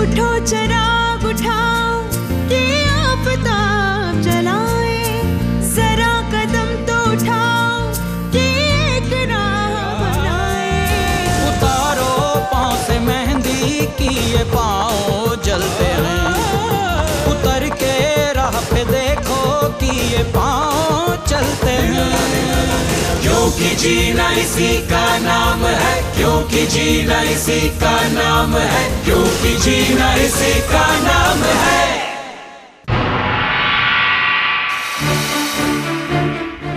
उठो चिराग उठाओ कि आफताब जलाए, जरा कदम तो उठाओ कि एक राह बनाए। उतारो पाँव से मेहंदी की ये पाँव जलते हैं, उतर के राह पे देखो कि ये पाँव चलते हैं। क्योंकि जीना इसी का नाम है, क्योंकि जीना इसी का नाम है, क्योंकि जीना इसी का नाम है।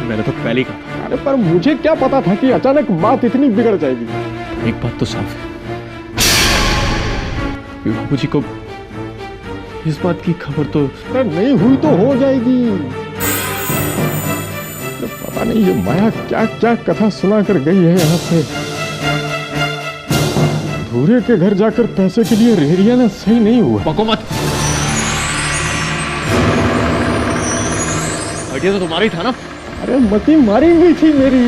मैंने तो पहले ही कहा। अरे पर मुझे क्या पता था कि अचानक बात इतनी बिगड़ जाएगी। एक बात तो साफ है, बाबूजी को इस बात की खबर तो नहीं हुई तो हो जाएगी। पता नहीं ये माया क्या क्या कथा सुना कर गई है यहाँ से। भूरे के घर जाकर पैसे के लिए रेहड़िया ना सही नहीं हुआ। पको मत, आइडिया तो तुम्हारा ही था ना। अरे मती मारी हुई थी मेरी।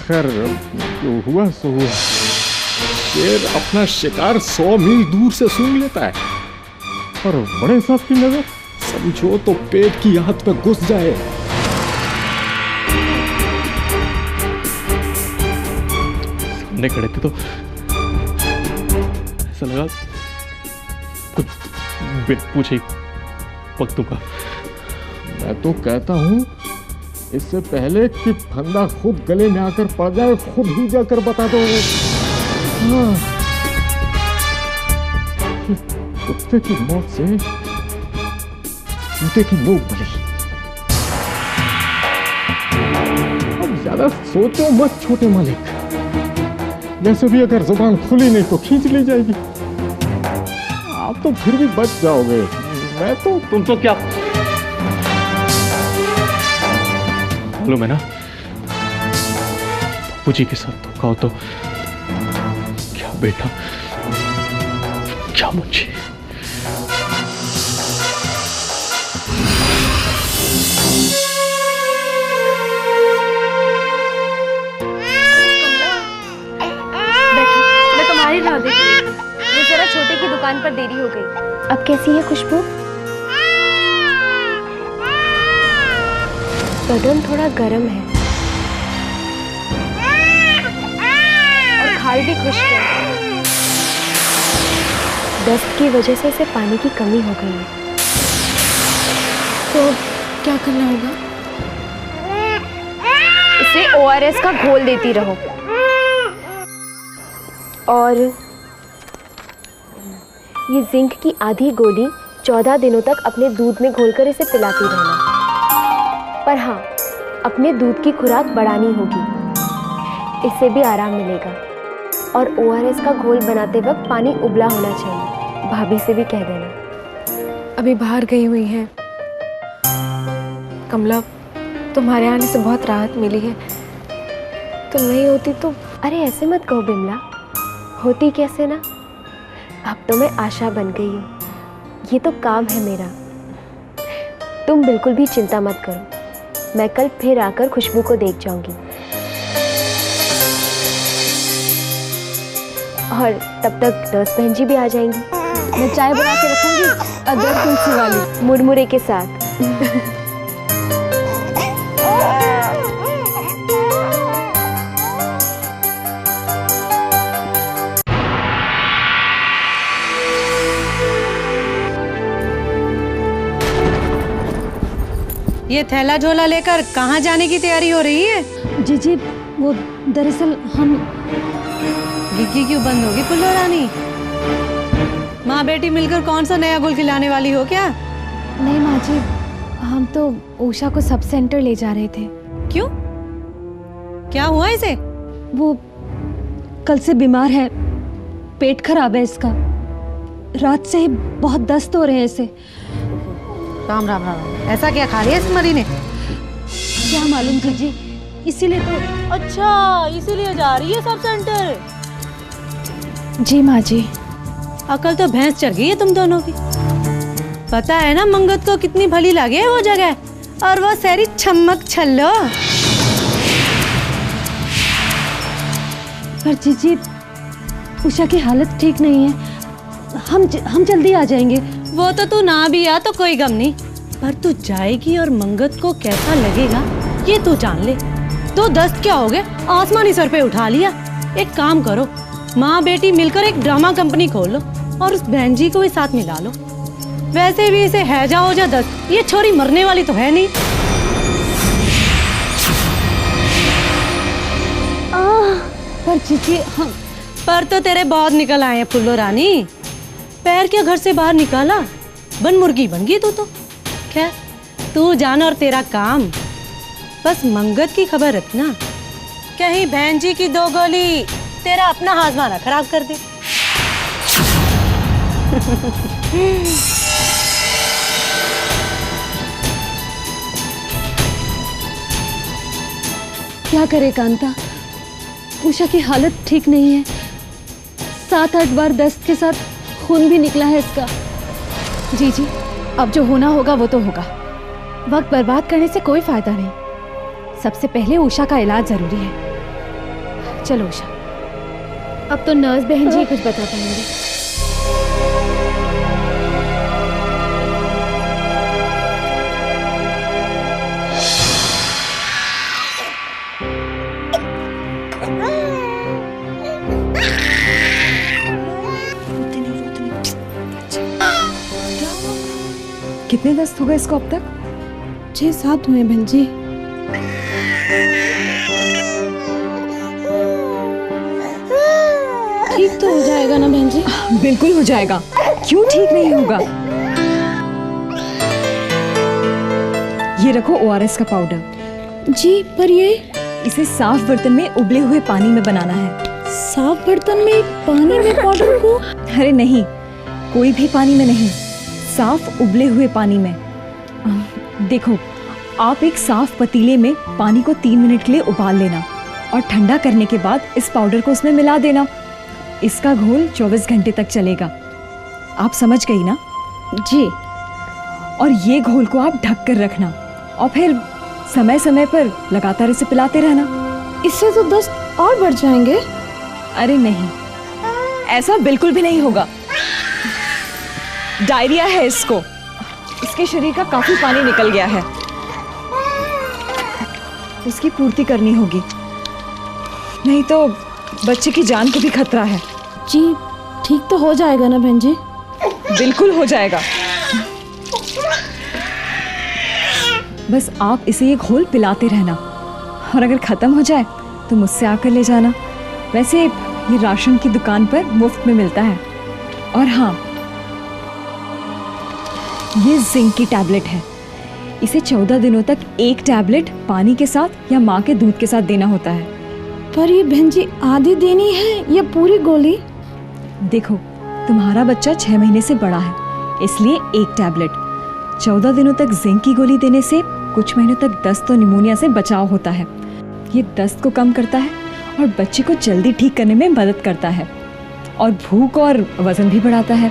खैर जो हुआ सो हुआ। शेर अपना शिकार 100 मील दूर से सूंघ लेता है, और बड़े साहब की नजर समझो तो पेट की आहत में घुस जाए। सामने खड़े थे तो ऐसा लगा कुछ बिना पूछे ही पक दूंगा। मैं तो कहता हूं इससे पहले कि फंदा खुद गले में आकर पड़ जाए, खुद ही जाकर बता दो। कुत्ते की मौत से जूते की नोक बनी। अब ज्यादा सोचो मत छोटे मालिक, वैसे भी अगर जुबान खुली नहीं तो खींच ली जाएगी। आप तो फिर भी बच जाओगे, मैं तो। तुम तो क्या मालूम है ना, बाबूजी के साथ धोखा हो तो क्या बेटा क्या मुझे। जरा छोटे की दुकान पर देरी हो गई। अब कैसी है खुशबू? बदन थोड़ा गर्म है और खाल भी खुश्क है। दस्त की वजह से इसे पानी की कमी हो गई है। तो क्या करना होगा? इसे ORS का घोल देती रहो और ये जिंक की आधी गोली 14 दिनों तक अपने दूध में घोलकर इसे पिलाती रहना। पर हाँ, अपने दूध की खुराक बढ़ानी होगी, इससे भी आराम मिलेगा। और ORS का घोल बनाते वक्त पानी उबला होना चाहिए। भाभी से भी कह देना। अभी बाहर गई हुई हैं। कमला, तुम्हारे आने से बहुत राहत मिली है। तुम नहीं होती तो। अरे ऐसे मत कहो बिमला, होती कैसे ना। अब तो मैं आशा बन गई हूँ, ये तो काम है मेरा। तुम बिल्कुल भी चिंता मत करो, मैं कल फिर आकर खुशबू को देख जाऊंगी। और तब तक नर्स बहन जी भी आ जाएंगी। मैं चाय बना के रखूंगी, अदरक तुलसी वाली, मुरमुरे के साथ। ये थैला झोला लेकर कहाँ जाने की तैयारी हो रही है? जी वो दरअसल हम। गिग्गी क्यों बंद होगी पुल्लो रानी? माँ बेटी मिलकर कौन सा नया गुल खिलाने वाली हो क्या? नहीं माँ जी, हम तो उषा को सब सेंटर ले जा रहे थे। क्यों, क्या हुआ इसे? वो कल से बीमार है, पेट खराब है इसका। रात से ही बहुत दस्त हो रहे हैं इसे। राम राम राम, ऐसा क्या खा लिया इस मरी ने? क्या मालूम जी, इसीलिए तो। अच्छा, इसीलिए जा रही है सब सेंटर? जी माँ जी। अकल तो भैंस चढ़ गई है तुम दोनों की। पता है ना मंगत को कितनी भली लगे वो जगह, और वो सारी छमक छल्लो। पर जीजी उषा की हालत ठीक नहीं है। हम जल्दी आ जाएंगे। वो तो तू ना भी आ तो कोई गम नहीं, पर तू जाएगी और मंगत को कैसा लगेगा ये तू जान ले। तो दस्त क्या हो गए, आसमानी सर पे उठा लिया। एक काम करो, माँ बेटी मिलकर एक ड्रामा कंपनी खोल लो और उस बहन जी को भी साथ मिला लो। वैसे भी इसे हैजा हो जा दस्त, ये छोरी मरने वाली तो है नहीं। पर जीजी हम पर तो तेरे बहुत निकल आए हैं फुल्लो रानी। पैर क्या घर से बाहर निकाला, बन मुर्गी बन गई तू तो। खैर तू जान और तेरा काम, बस मंगत की खबर रखना, कहीं बहन जी की 2 गोली तेरा अपना हाजमा ना खराब कर दे। क्या करे कांता, उषा की हालत ठीक नहीं है। 7-8 बार दस्त के साथ खून भी निकला है इसका। जी अब जो होना होगा वो तो होगा। वक्त बर्बाद करने से कोई फायदा नहीं। सबसे पहले उषा का इलाज जरूरी है। चलो उषा, अब तो नर्स बहन जी कुछ बता पाएंगे। कितने दस्त हो गए इसको अब तक? 6-7 हुए बहन जी। ठीक तो हो जाएगा ना बहन जी? बिल्कुल हो जाएगा, क्यों ठीक नहीं होगा। ये रखो ORS का पाउडर। जी पर ये इसे साफ बर्तन में उबले हुए पानी में बनाना है। साफ बर्तन में पानी में पाउडर को? अरे नहीं, कोई भी पानी में नहीं, साफ उबले हुए पानी में। देखो, आप एक साफ पतीले में पानी को 3 मिनट के लिए उबाल लेना और ठंडा करने के बाद इस पाउडर को उसमें मिला देना। इसका घोल 24 घंटे तक चलेगा। आप समझ गई ना? जी। और ये घोल को आप ढक कर रखना और फिर समय समय पर लगातार इसे पिलाते रहना। इससे तो दस्त और बढ़ जाएंगे। अरे नहीं, ऐसा बिल्कुल भी नहीं होगा। डायरिया है इसको, इसके शरीर का काफी पानी निकल गया है, उसकी पूर्ति करनी होगी, नहीं तो बच्चे की जान को भी खतरा है। जी ठीक तो हो जाएगा ना बहन जी? बिल्कुल हो जाएगा। बस आप इसे ये घोल पिलाते रहना और अगर खत्म हो जाए तो मुझसे आकर ले जाना। वैसे ये राशन की दुकान पर मुफ्त में मिलता है। और हाँ, ये जिंक की टैबलेट है। इसे 14 दिनों तक एक टैबलेट पानी के साथ या माँ के दूध के साथ देना होता है। पर ये बहन जी आधी देनी है या पूरी गोली? देखो, तुम्हारा बच्चा 6 महीने से बड़ा है, इसलिए एक टैबलेट। 14 दिनों तक जिंक की गोली देने से कुछ महीनों तक दस्त और निमोनिया से बचाव होता है। ये दस्त को कम करता है और बच्चे को जल्दी ठीक करने में मदद करता है और भूख और वजन भी बढ़ाता है।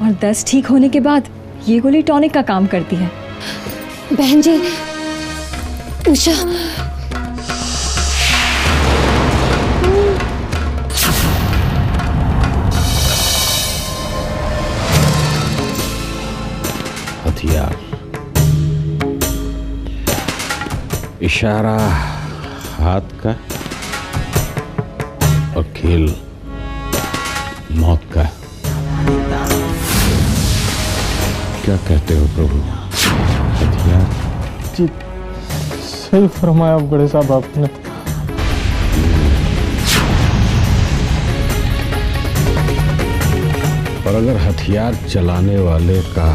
और दस्त ठीक होने के बाद ये गोली टॉनिक का काम करती है। बहन जी, उषा हथियार, इशारा हाथ का और खेल मौत का। क्या कहते हो प्रभु? हथियार? जी सही फरमाया आप बड़े साहब आपने। और अगर हथियार चलाने वाले का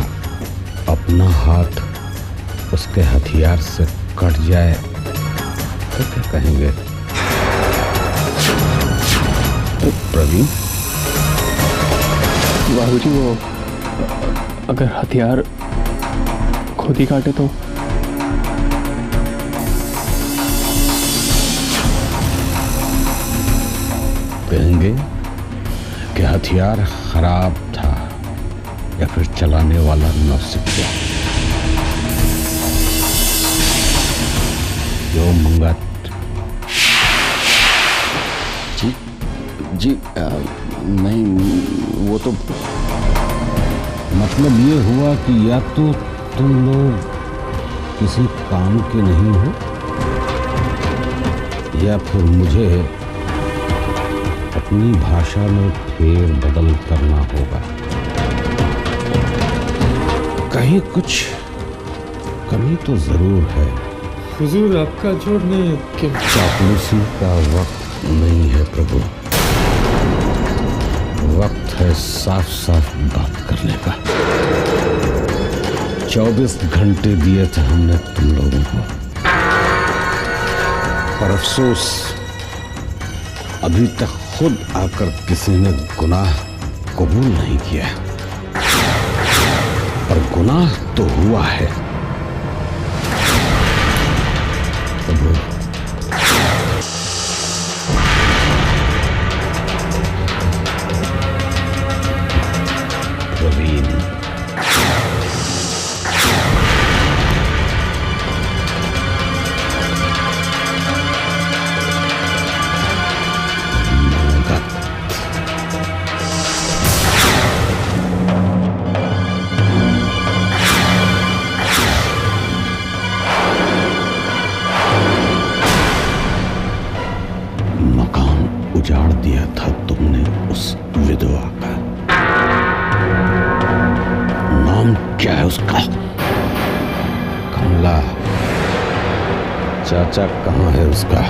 अपना हाथ उसके हथियार से कट जाए तो क्या कहेंगे? प्रवीण, बाबूजी, वो अगर हथियार खुद ही काटे तो? कहेंगे कि हथियार खराब था या फिर चलाने वाला नौसिखिया। जो मंगत जी, जी नहीं, वो तो मतलब ये हुआ कि या तो तुम लोग किसी काम के नहीं हो, या फिर मुझे अपनी भाषा में फेर बदल करना होगा। कहीं कुछ कमी तो जरूर है। हुजूर आपका जोड़ने के चापलूसी का वक्त नहीं है प्रभु, वक्त है साफ साफ बात करने का। 24 घंटे दिए थे हमने तुम लोगों को, पर अफसोस अभी तक खुद आकर किसी ने गुनाह कबूल नहीं किया, पर गुनाह तो हुआ है। प्रभु प्रवीण, मकान उजाड़ दिया था तुमने उस विधवा का। नाम क्या है उसका? कमला। चाचा कहाँ है उसका?